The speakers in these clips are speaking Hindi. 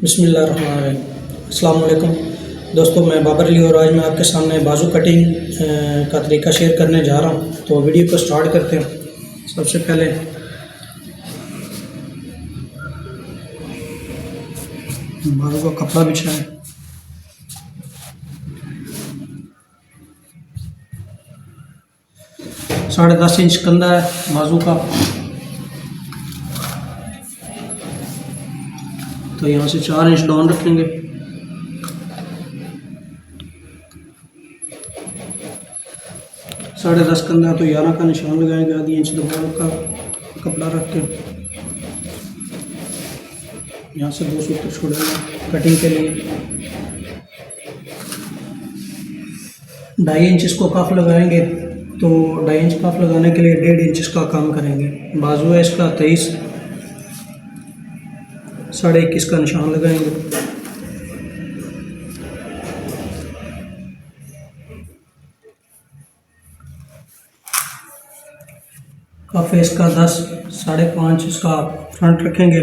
बिस्मिल्लाहिर्रहमानिर्रहीम। अस्सलाम वालेकुम दोस्तों, मैं बाबर अली और आज मैं आपके सामने बाजू कटिंग का तरीका शेयर करने जा रहा हूं। तो वीडियो को स्टार्ट करते हैं। सबसे पहले बाजू का कपड़ा बिछाएं। साढ़े 10 इंच कंधा है बाजू का, तो यहाँ से 4 इंच डाउन रखेंगे। साढ़े 10 कंधा तो 11 का निशान लगाएंगे। आधी इंच दबाव का कपड़ा रख के यहाँ से 2 सूत्र छोड़ेंगे कटिंग के लिए। 2.5 इंच इसको कफ लगाएंगे, तो 2.5 इंच कफ लगाने के लिए 1.5 इंच इसका काम करेंगे। बाजू है इसका 23, 21.5 का निशान लगाएंगे। कफ है इसका 10, 5.5 इसका फ्रंट रखेंगे।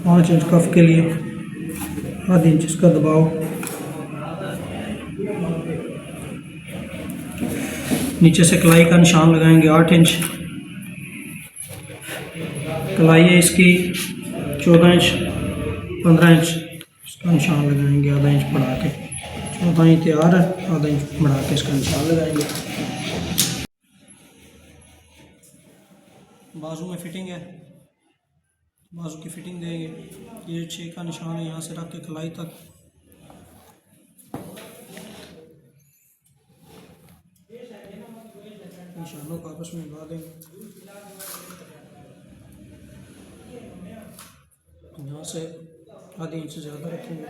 5 इंच कफ के लिए, आधी इंच इसका दबाव। नीचे से कलाई का निशान लगाएंगे 8 इंच। कलाई है इसकी 14 इंच, 15 इंच इसका निशान लगाएंगे। आधा इंच बढ़ा के 14 इंच तैयार है, आधा इंच बढ़ा के इसका निशान लगाएंगे। बाजू में फिटिंग है, बाजू की फिटिंग देंगे। ये 6 का निशान है, यहाँ से रख के कलाई तक। निशानों को आपस में मिला देंगे। यहाँ से आधी इंच से ज़्यादा रखेंगे।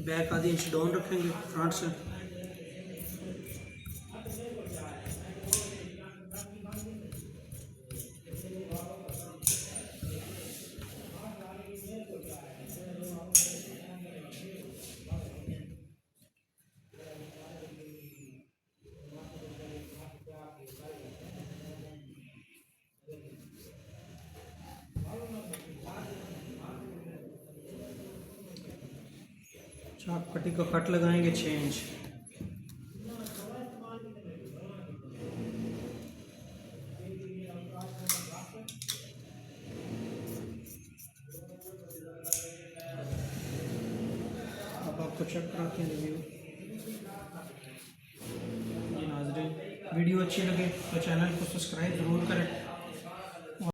बैक आधी इंच डाउन रखेंगे फ्रंट से। चाक पट्टी का कट लगाएंगे 6 इंच। अब आपको चेक कराते हैं रिव्यू। जी नाज़रीन, वीडियो अच्छी लगे तो चैनल को सब्सक्राइब ज़रूर करें।